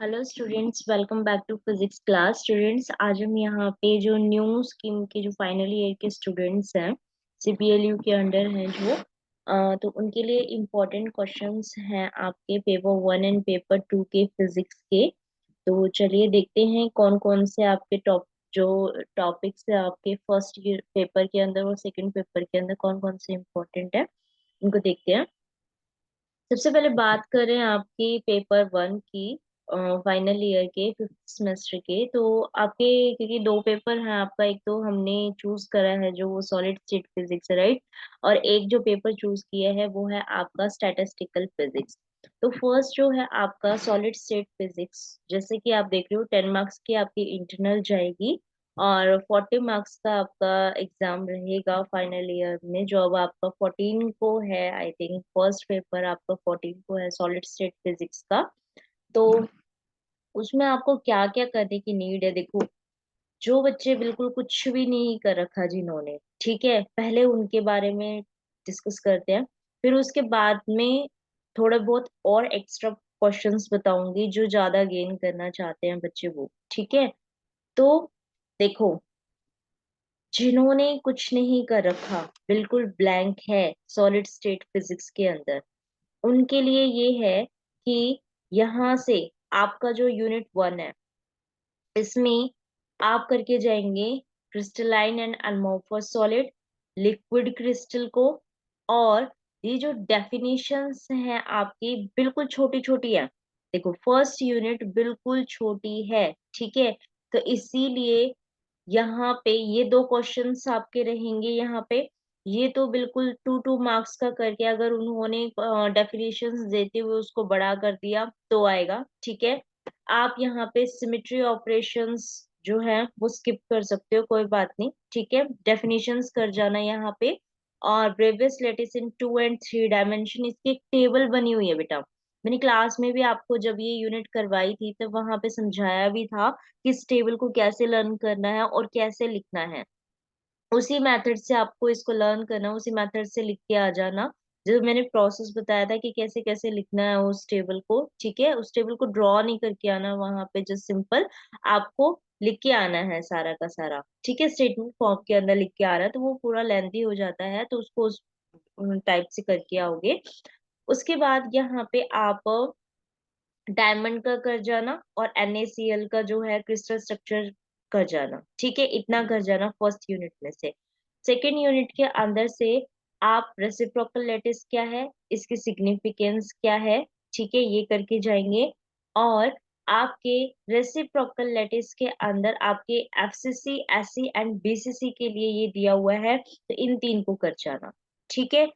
Hello students, welcome back to physics class. Students, आज हम यहाँ पे जो न्यू स्कीम के जो फाइनल ईयर के स्टूडेंट्स हैं, सीपीएलयू के अंडर हैं जो तो उनके लिए इम्पोर्टेंट क्वेश्चंस हैं आपके पेपर 1 एंड पेपर 2 के फिजिक्स के। तो चलिए देखते हैं कौन कौन से आपके जो टॉपिक्स है आपके फर्स्ट ईयर पेपर के अंदर और सेकंड पेपर के अंदर कौन कौन से इम्पोर्टेंट है, उनको देखते हैं। सबसे पहले बात करें आपकी पेपर 1 की, फाइनल ईयर के फिफ्थ सेमेस्टर के। तो आपके क्योंकि दो पेपर हैं आपका, एक तो हमने चूज करा है जो वो सॉलिड स्टेट फिजिक्स है, राइट। और एक जो पेपर चूज किया है वो है आपका स्टैटिस्टिकल फिजिक्स। तो फर्स्ट जो है आपका सॉलिड स्टेट फिजिक्स, जैसे कि आप देख रहे हो 10 मार्क्स की आपकी इंटरनल जाएगी और 40 मार्क्स का आपका एग्जाम रहेगा फाइनल ईयर में, जो अब आपका 14 को है। आई थिंक फर्स्ट पेपर आपका 14 को है सॉलिड स्टेट फिजिक्स का। तो उसमें आपको क्या क्या करने की नीड है, देखो। जो बच्चे बिल्कुल कुछ भी नहीं कर रखा जिन्होंने, ठीक है, पहले उनके बारे में डिस्कस करते हैं। फिर उसके बाद में थोड़ा बहुत और एक्स्ट्रा क्वेश्चंस बताऊंगी जो ज्यादा गेन करना चाहते हैं बच्चे वो, ठीक है। तो देखो, जिन्होंने कुछ नहीं कर रखा, बिल्कुल ब्लैंक है सॉलिड स्टेट फिजिक्स के अंदर, उनके लिए ये है कि यहाँ से आपका जो यूनिट 1 है, इसमें आप करके जाएंगे crystalline and amorphous solid, liquid crystal को। और ये जो डेफिनेशंस हैं आपकी बिल्कुल छोटी छोटी है। देखो, फर्स्ट यूनिट बिल्कुल छोटी है, ठीक है। तो इसीलिए यहाँ पे ये दो क्वेश्चंस आपके रहेंगे यहाँ पे। ये तो बिल्कुल 2 2 मार्क्स का करके, अगर उन्होंने डेफिनेशंस देते हुए उसको बड़ा कर दिया तो आएगा, ठीक है। आप यहाँ पे सिमेट्री ऑपरेशंस जो है वो स्किप कर सकते हो, कोई बात नहीं, ठीक है। डेफिनेशंस कर जाना यहाँ पे। और Bravais lettuce in 2 and 3 dimension, इसकी एक टेबल बनी हुई है बेटा। मैंने क्लास में भी आपको जब ये यूनिट करवाई थी तब वहां पे समझाया भी था कि इस टेबल को कैसे लर्न करना है और कैसे लिखना है। उसी मेथड से आपको इसको लर्न करना, उसी मेथड से लिख के आ जाना। जो मैंने प्रोसेस बताया था कि कैसे कैसे लिखना है उस टेबल को, ठीक है। उस टेबल को ड्रॉ नहीं करके आना वहां पे, जस्ट सिंपल आपको लिख के आना है सारा का सारा, ठीक है। स्टेटमेंट फॉर्म के अंदर लिख के आ रहा है तो वो पूरा लेंथी हो जाता है, तो उसको उस टाइप से करके आओगे। उसके बाद यहाँ पे आप डायमंड का कर जाना और NaCl का जो है क्रिस्टल स्ट्रक्चर कर जाना, ठीक है। इतना कर जाना फर्स्ट यूनिट में से। सेकेंड यूनिट के अंदर से आप रेसिप्रोकल लैटिस क्या है, इसकी सिग्निफिकेंस क्या है, ठीक है, ये करके जाएंगे। और आपके रेसिप्रोकल लैटिस के अंदर आपके FCC SC एंड BCC के लिए ये दिया हुआ है, तो इन तीन को कर जाना, ठीक है।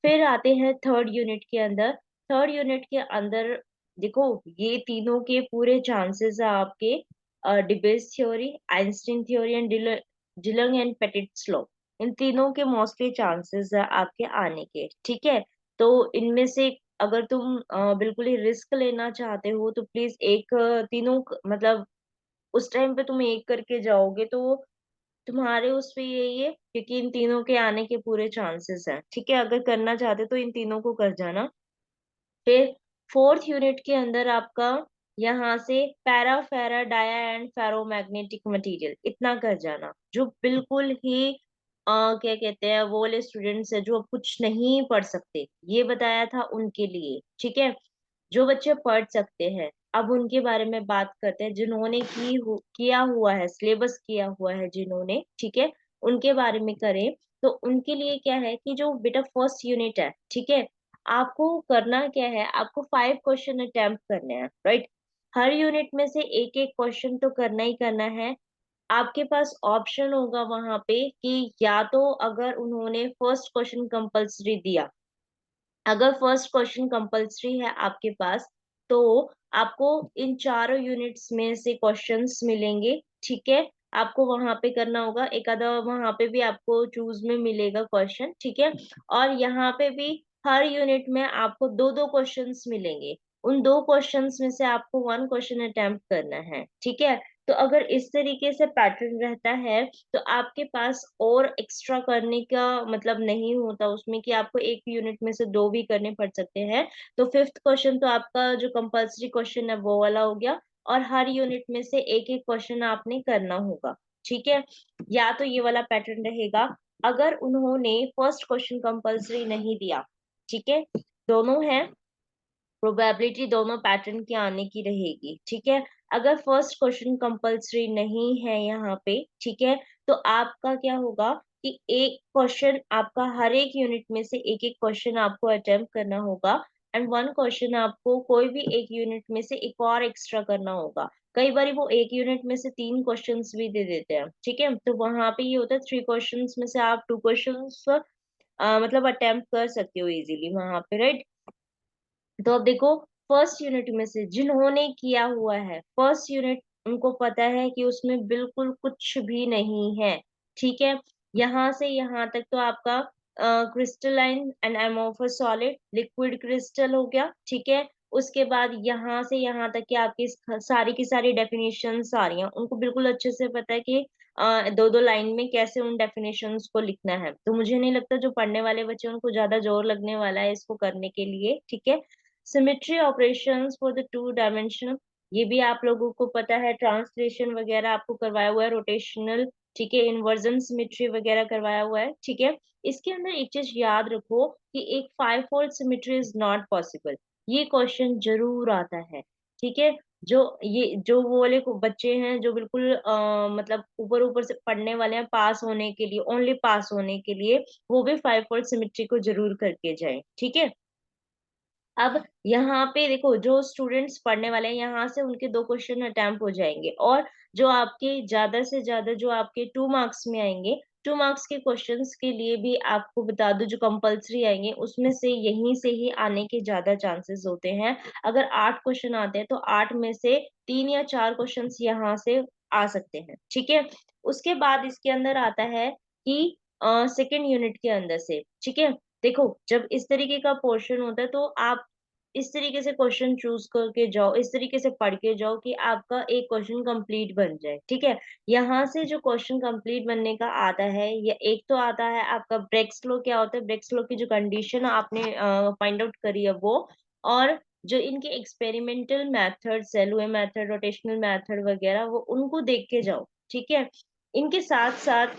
फिर आते हैं थर्ड यूनिट के अंदर। थर्ड यूनिट के अंदर देखो, ये तीनों के पूरे चांसेस है आपके, Debye's theory, Einstein theory and Dulong and Petit's law, इन तीनों के मोस्टली चांसेस है आपके आने के, ठीक है। तो इनमें से अगर तुम बिल्कुल ही रिस्क लेना चाहते हो तो प्लीज एक मतलब उस टाइम पे तुम एक करके जाओगे तो तुम्हारे उस पे यही है, क्योंकि इन तीनों के आने के पूरे चांसेस हैं, ठीक है। अगर करना चाहते तो इन तीनों को कर जाना। फिर फोर्थ यूनिट के अंदर आपका यहाँ से पैरा फेरा डाया एंड फेरोमैग्नेटिक मटेरियल, इतना कर जाना। जो बिल्कुल ही क्या कहते हैं, वो वाले स्टूडेंट्स है जो अब कुछ नहीं पढ़ सकते, ये बताया था उनके लिए, ठीक है। जो बच्चे पढ़ सकते हैं अब उनके बारे में बात करते हैं, जिन्होंने किया हुआ है, सिलेबस किया हुआ है जिन्होंने, ठीक है, उनके बारे में करें। तो उनके लिए क्या है कि जो बेटा फर्स्ट यूनिट है, ठीक है, आपको करना क्या है, आपको 5 क्वेश्चन अटेम्प्ट करने हैं, राइट। हर यूनिट में से एक एक क्वेश्चन तो करना ही करना है। आपके पास ऑप्शन होगा वहां पे कि या तो अगर उन्होंने फर्स्ट क्वेश्चन कंपल्सरी दिया, अगर फर्स्ट क्वेश्चन कंपल्सरी है आपके पास, तो आपको इन चारों यूनिट्स में से क्वेश्चंस मिलेंगे, ठीक है। आपको वहां पे करना होगा, एक आधा वहां पे भी आपको चूज में मिलेगा क्वेश्चन, ठीक है। और यहाँ पे भी हर यूनिट में आपको दो दो क्वेश्चंस मिलेंगे। उन दो क्वेश्चंस में से आपको 1 क्वेश्चन अटेम्प्ट करना है, ठीक है। तो अगर इस तरीके से पैटर्न रहता है तो आपके पास और एक्स्ट्रा करने का मतलब नहीं होता उसमें कि आपको एक यूनिट में से दो भी करने पड़ सकते हैं। तो फिफ्थ क्वेश्चन तो आपका जो कंपल्सरी क्वेश्चन है वो वाला हो गया, और हर यूनिट में से एक एक क्वेश्चन आपने करना होगा। ठीक है, या तो ये वाला पैटर्न रहेगा अगर उन्होंने फर्स्ट क्वेश्चन कंपल्सरी नहीं दिया। ठीक है, दोनों है, प्रोबेबिलिटी दोनों पैटर्न के आने की रहेगी। ठीक है, अगर फर्स्ट क्वेश्चन कंपल्सरी नहीं है यहाँ पे, ठीक है, तो आपका क्या होगा कि एक क्वेश्चन आपका हर एक यूनिट में से एक एक क्वेश्चन आपको अटेम्प्ट करना होगा, एंड वन क्वेश्चन आपको कोई भी एक यूनिट में से एक और एक्स्ट्रा करना होगा। कई बार वो एक यूनिट में से तीन क्वेश्चंस भी दे देते हैं। ठीक है, तो वहां पे ये होता है थ्री क्वेश्चंस में से आप टू क्वेश्चंस मतलब अटेम्प्ट कर सकते हो इजीली वहां पे, राइट। तो अब देखो, फर्स्ट यूनिट में से जिन्होंने किया हुआ है फर्स्ट यूनिट, उनको पता है कि उसमें बिल्कुल कुछ भी नहीं है। ठीक है, यहाँ से यहाँ तक तो आपका crystalline and amorphous solid liquid crystal हो गया। ठीक है, उसके बाद यहाँ से यहाँ तक कि आपकी सारी की सारी डेफिनेशंस आ रही हैं, उनको बिल्कुल अच्छे से पता है कि दो दो लाइन में कैसे उन डेफिनेशंस को लिखना है। तो मुझे नहीं लगता जो पढ़ने वाले बच्चे उनको ज्यादा जोर लगने वाला है इसको करने के लिए। ठीक है, symmetry operations for the two dimensional, ये भी आप लोगों को पता है, ट्रांसलेशन वगैरह आपको करवाया हुआ है, रोटेशनल, ठीक है, इन्वर्जन सिमेट्री वगैरह करवाया हुआ है। ठीक है, इसके अंदर एक चीज याद रखो कि एक five fold symmetry is not possible, ये क्वेश्चन जरूर आता है। ठीक है, जो वो वाले बच्चे हैं जो बिल्कुल मतलब ऊपर ऊपर से पढ़ने वाले हैं पास होने के लिए, ओनली पास होने के लिए, वो भी फाइव फोल्ड सिमेट्री को जरूर करके जाए। ठीक है, अब यहाँ पे देखो जो स्टूडेंट्स पढ़ने वाले हैं यहाँ से उनके दो क्वेश्चन अटेम्प्ट हो जाएंगे, और जो आपके ज्यादा से ज्यादा जो आपके 2 मार्क्स में आएंगे, 2 मार्क्स के क्वेश्चंस के लिए भी आपको बता दूं जो कंपलसरी आएंगे उसमें से यहीं से ही आने के ज्यादा चांसेस होते हैं। अगर 8 क्वेश्चन आते हैं तो 8 में से 3 या 4 क्वेश्चन यहाँ से आ सकते हैं। ठीक है, उसके बाद इसके अंदर आता है कि सेकेंड यूनिट के अंदर से, ठीक है, देखो जब इस तरीके का पोर्शन होता है तो आप इस तरीके से क्वेश्चन चूज करके जाओ, इस तरीके से पढ़ के जाओ कि आपका एक क्वेश्चन कंप्लीट बन जाए। ठीक है, यहाँ से जो क्वेश्चन कंप्लीट बनने का आता है, या एक तो आता है आपका ब्रेक्स लो, क्या होता है ब्रेक्स लो की जो कंडीशन आपने फाइंड आउट करी है वो, और जो इनके एक्सपेरिमेंटल मेथड, सेलुए मेथड, रोटेशनल मेथड वगैरह, वो उनको देख के जाओ। ठीक है, इनके साथ साथ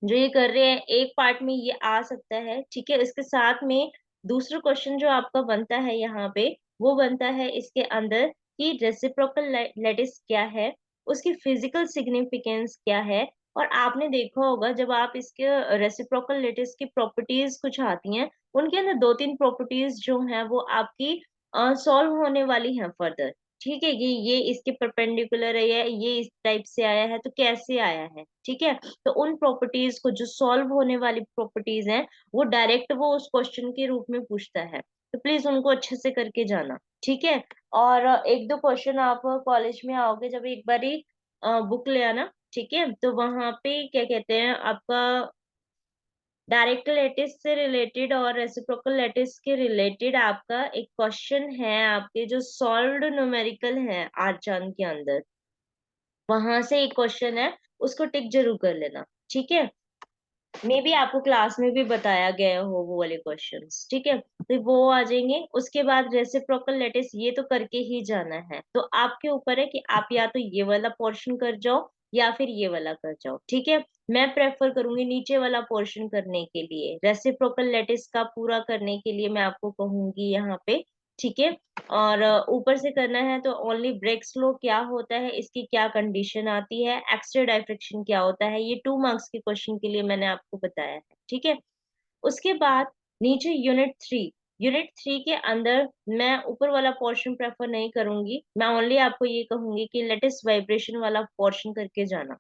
जो ये कर रहे हैं एक पार्ट में ये आ सकता है। ठीक है, इसके साथ में दूसरा क्वेश्चन जो आपका बनता है यहाँ पे, वो बनता है इसके अंदर कि रेसिप्रोकल लैटिस क्या है, उसकी फिजिकल सिग्निफिकेंस क्या है। और आपने देखा होगा जब आप इसके रेसिप्रोकल लैटिस की प्रॉपर्टीज कुछ आती हैं, उनके अंदर दो तीन प्रॉपर्टीज जो हैं वो आपकी सॉल्व होने वाली हैं फर्दर। ठीक है, ये इसके परपेंडिकुलर है, ये इस टाइप से आया है तो कैसे आया है। ठीक है, तो उन प्रॉपर्टीज को जो सॉल्व होने वाली प्रॉपर्टीज हैं वो डायरेक्ट वो उस क्वेश्चन के रूप में पूछता है, तो प्लीज उनको अच्छे से करके जाना। ठीक है, और एक दो क्वेश्चन आप कॉलेज में आओगे जब एक बारी बुक ले आना। ठीक है, तो वहां पे क्या कहते हैं आपका डायरेक्ट लैटिस से रिलेटेड और रेसिप्रोकल लैटिस के रिलेटेड आपका एक क्वेश्चन है आपके जो सॉल्व्ड न्यूमेरिकल है आर्चान के अंदर, वहां से एक क्वेश्चन है, उसको टिक जरूर कर लेना। ठीक है, मे बी आपको क्लास में भी बताया गया हो वो वाले क्वेश्चंस। ठीक है, तो वो आ जाएंगे। उसके बाद रेसिप्रोकल लैटिस ये तो करके ही जाना है, तो आपके ऊपर है कि आप या तो ये वाला पोर्शन कर जाओ या फिर ये वाला कर जाओ। ठीक है, मैं प्रेफर करूंगी नीचे वाला पोर्शन करने के लिए, रेसिप्रोकल लैटिस का पूरा करने के लिए मैं आपको कहूंगी यहाँ पे। ठीक है, और ऊपर से करना है तो ओनली ब्रेक्स लो क्या होता है, इसकी क्या कंडीशन आती है, एक्स्ट्रा डाइफ्रैक्शन क्या होता है, ये 2 मार्क्स के क्वेश्चन के लिए मैंने आपको बताया है। ठीक है, उसके बाद नीचे यूनिट 3 के अंदर मैं ऊपर वाला पोर्शन प्रेफर नहीं करूंगी, मैं ओनली आपको ये कहूंगी कि लेटेस्ट वाइब्रेशन वाला पोर्शन करके जाना।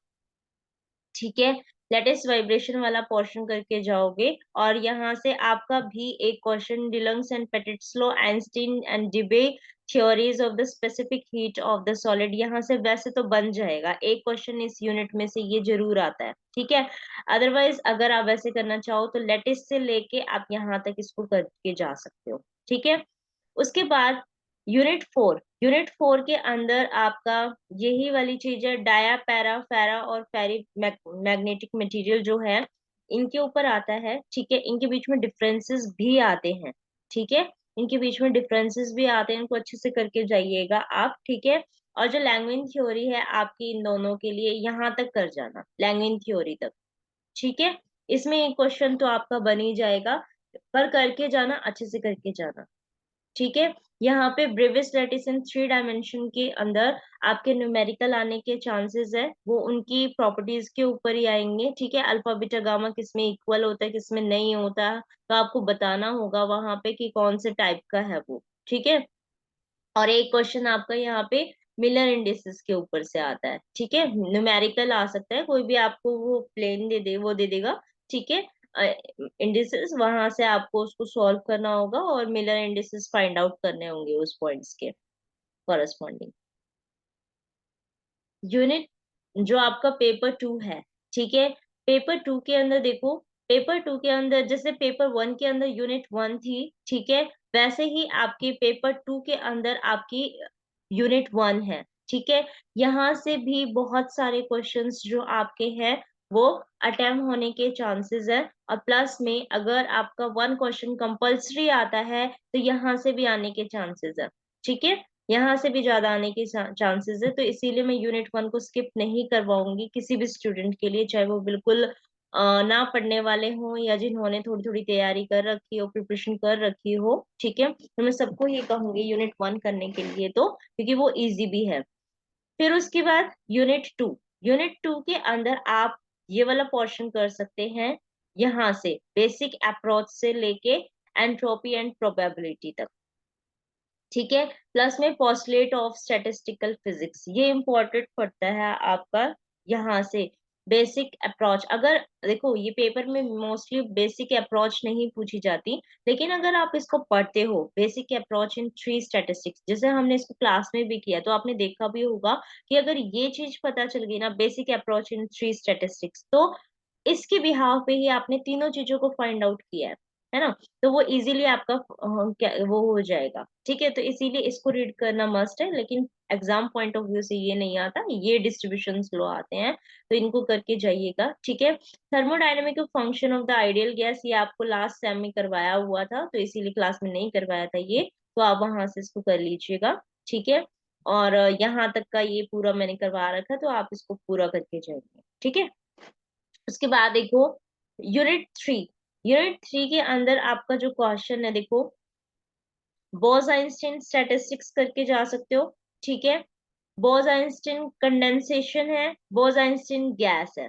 ठीक है, लेटेस्ट वाइब्रेशन वाला पोर्शन करके जाओगे, और यहाँ से आपका भी एक question Dulong's and Petit's law Einstein and Debye theories of the specific heat of the solid, यहाँ से वैसे तो बन जाएगा एक क्वेश्चन इस यूनिट में से, ये जरूर आता है। ठीक है, अदरवाइज अगर आप वैसे करना चाहो तो लेटेस्ट से लेके आप यहाँ तक इसको करके जा सकते हो। ठीक है, उसके बाद यूनिट 4 के अंदर आपका यही वाली चीज है, डाया, पैरा, फेरा और फेरी मैग्नेटिक मटेरियल जो है इनके ऊपर आता है। ठीक है, इनके बीच में डिफरेंसेस भी आते हैं। ठीक है, इनके बीच में डिफरेंसेस भी आते हैं, इनको अच्छे से करके जाइएगा आप। ठीक है, और जो लैंग्वेज थ्योरी है आपकी इन दोनों के लिए यहाँ तक कर जाना, लैंग्वेज थ्योरी तक। ठीक है, इसमें एक क्वेश्चन तो आपका बन ही जाएगा, पर करके जाना, अच्छे से करके जाना। ठीक है, यहाँ पे ब्रेविस लेटिस इन 3 डायमेंशन के अंदर आपके न्यूमेरिकल आने के चांसेस है, वो उनकी प्रॉपर्टीज के ऊपर ही आएंगे। ठीक है, अल्फा बीटा गामा किसमें इक्वल होता है, किसमें नहीं होता है, तो आपको बताना होगा वहां पे कि कौन से टाइप का है वो। ठीक है, और एक क्वेश्चन आपका यहाँ पे मिलर इंडिसेस के ऊपर से आता है। ठीक है, न्यूमेरिकल आ सकता है, कोई भी आपको वो प्लेन वो दे देगा। ठीक है, इंडिसेस वहां से आपको उसको सॉल्व करना होगा और मिलर इंडिसेस फाइंड आउट करने होंगे उस पॉइंट्स के कॉरेस्पॉन्डिंग। यूनिट जो आपका पेपर 2 है। ठीक है, पेपर 2 के अंदर देखो, पेपर 2 के अंदर जैसे पेपर 1 के अंदर यूनिट 1 थी, ठीक है, वैसे ही आपके पेपर 2 के अंदर आपकी यूनिट 1 है। ठीक है, यहाँ से भी बहुत सारे क्वेश्चंस जो आपके हैं वो अटेम्प्ट होने के चांसेस है, और प्लस में अगर आपका 1 क्वेश्चन कंपल्सरी आता है तो यहाँ से भी आने के चांसेस है। ठीक है, यहाँ से भी ज्यादा आने के चांसेस है, तो इसीलिए मैं यूनिट 1 को स्किप नहीं करवाऊंगी किसी भी स्टूडेंट के लिए, चाहे वो बिल्कुल ना पढ़ने वाले हों या जिन्होंने थोड़ी थोड़ी तैयारी कर रखी हो, प्रिपरेशन कर रखी हो। ठीक है, तो मैं सबको ये कहूंगी यूनिट 1 करने के लिए, तो क्योंकि वो इजी भी है। फिर उसके बाद यूनिट 2 के अंदर आप ये वाला पोर्शन कर सकते हैं, यहाँ से बेसिक अप्रोच से लेके एंट्रोपी एंड प्रोबेबिलिटी तक। ठीक है, प्लस में पोस्टलेट ऑफ स्टैटिस्टिकल फिजिक्स, ये इंपॉर्टेंट पड़ता है आपका यहाँ से। बेसिक अप्रोच, अगर देखो ये पेपर में मोस्टली बेसिक अप्रोच नहीं पूछी जाती, लेकिन अगर आप इसको पढ़ते हो, बेसिक अप्रोच इन 3 स्टैटिस्टिक्स, जैसे हमने इसको क्लास में भी किया, तो आपने देखा भी होगा कि अगर ये चीज पता चल गई ना, बेसिक अप्रोच इन 3 स्टैटिस्टिक्स, तो इसके बिहाव पे ही आपने तीनों चीजों को फाइंड आउट किया है ना, तो वो इजीली आपका क्या वो हो जाएगा। ठीक है, तो इसीलिए इसको रीड करना मस्ट है, लेकिन एग्जाम पॉइंट ऑफ व्यू से ये नहीं आता, ये डिस्ट्रीब्यूशन लो आते हैं, तो इनको करके जाइएगा। ठीक है, thermodynamic function of the ideal gas, ये आपको लास्ट सेम में करवाया हुआ था, तो इसीलिए क्लास में नहीं करवाया था ये, तो आप वहां से इसको कर लीजिएगा। ठीक है, और यहाँ तक का ये पूरा मैंने करवा रखा, तो आप इसको पूरा करके जाइए। ठीक है, उसके बाद देखो यूनिट 3, यूनिट 3 के अंदर आपका जो क्वेश्चन है देखो, बोस आइंस्टीन स्टैटिस्टिक्स करके जा सकते हो। ठीक है, बोस आइंस्टीन कंडेंसेशन है, बोस आइंस्टीन गैस है।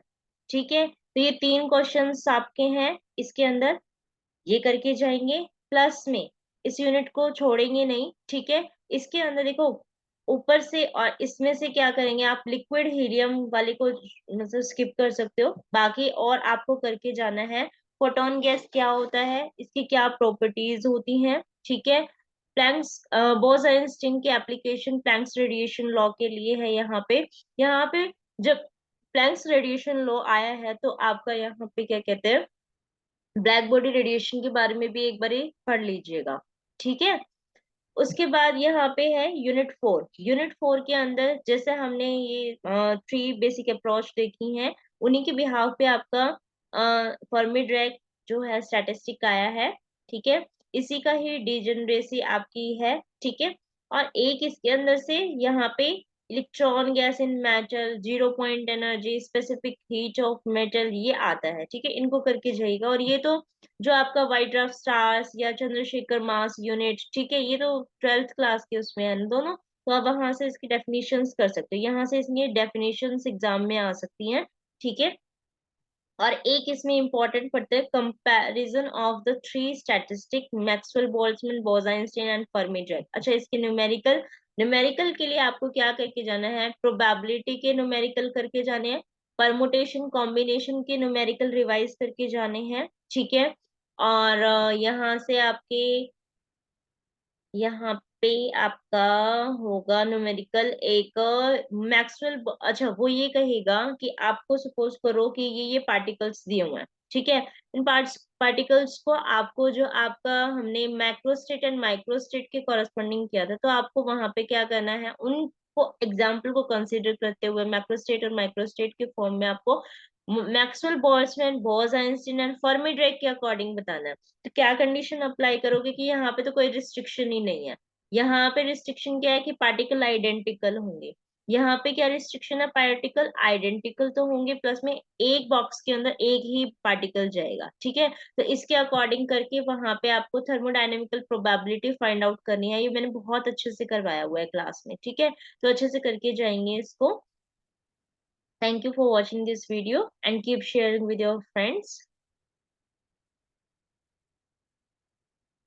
ठीक है, तो ये 3 क्वेश्चंस आपके हैं इसके अंदर, ये करके जाएंगे। प्लस में इस यूनिट को छोड़ेंगे नहीं। ठीक है, इसके अंदर देखो ऊपर से, और इसमें से क्या करेंगे आप, लिक्विड हीलियम वाले को मतलब स्किप कर सकते हो, बाकी और आपको करके जाना है फोटोन गैस क्या होता है, इसकी क्या प्रॉपर्टीज होती हैं। ठीक है, प्लैंक्स बोस आइंस्टीन की एप्लीकेशन प्लैंक्स रेडिएशन लॉ के लिए है यहाँ पे जब प्लैंक्स रेडिएशन लॉ आया है, तो आपका यहाँ पे क्या कहते हैं, ब्लैक बॉडी रेडिएशन के बारे में भी एक बार पढ़ लीजिएगा। ठीक है, उसके बाद यहाँ पे है यूनिट 4 के अंदर जैसे हमने ये 3 बेसिक अप्रोच देखी हैं, उन्हीं के बिहाव पे आपका फर्मी ड्रैग जो है स्टैटिस्टिक आया है। ठीक है, इसी का ही डिजेनरेसी आपकी है। ठीक है, और एक इसके अंदर से यहाँ पे electron gas in metal, 0 point energy, specific heat of metal, ये आता है। ठीक है, इनको करके जाइएगा, और ये तो जो आपका वाइट ड्वार्फ स्टार्स या चंद्रशेखर मास यूनिट, ठीक है, ये तो 12th क्लास के उसमें है ना दोनों, तो आप वहां से इसकी डेफिनेशंस कर सकते हो, यहाँ से इसकी डेफिनेशंस एग्जाम में आ सकती हैं। ठीक है, और एक इसमें इंपॉर्टेंट पड़ता है comparison of the 3 statistic, Maxwell Boltzmann Bose Einstein and Fermi drag. अच्छा, इसके न्यूमेरिकल न्यूमेरिकल के लिए आपको क्या करके जाना है, प्रोबेबिलिटी के न्यूमेरिकल करके जाने हैं, परमुटेशन कॉम्बिनेशन के न्यूमेरिकल रिवाइज करके जाने हैं। ठीक है, और यहाँ से आपके यहाँ पे आपका होगा न्यूमेरिकल एक मैक्सवेल, अच्छा वो ये कहेगा कि आपको सपोज करो कि ये पार्टिकल्स दिए हुए हैं। ठीक है। इन पार्टिकल्स को आपको जो आपका हमने मैक्रोस्टेट एंड माइक्रोस्टेट के कॉरेस्पॉन्डिंग किया था, तो आपको वहां पे क्या करना है, उनको एग्जाम्पल को कंसिडर करते हुए मैक्रोस्टेट और माइक्रोस्टेट के फॉर्म में आपको Maxwell Boltzmann Bose Einstein and Fermi Dirac के अकॉर्डिंग बताना है। तो क्या कंडीशन अप्लाई करोगे कि यहाँ पे तो कोई रिस्ट्रिक्शन ही नहीं है। यहाँ पे रिस्ट्रिक्शन क्या है कि पार्टिकल आइडेंटिकल होंगे। यहाँ पे क्या रिस्ट्रिक्शन है, पार्टिकल आइडेंटिकल तो होंगे, प्लस में एक बॉक्स के अंदर एक ही पार्टिकल जाएगा। ठीक है। तो इसके अकॉर्डिंग करके वहां पे आपको थर्मोडायनेमिकल प्रोबेबिलिटी फाइंड आउट करनी है। ये मैंने बहुत अच्छे से करवाया हुआ है क्लास में। ठीक है। तो अच्छे से करके जाएंगे इसको। Thank you for watching this video and keep sharing with your friends.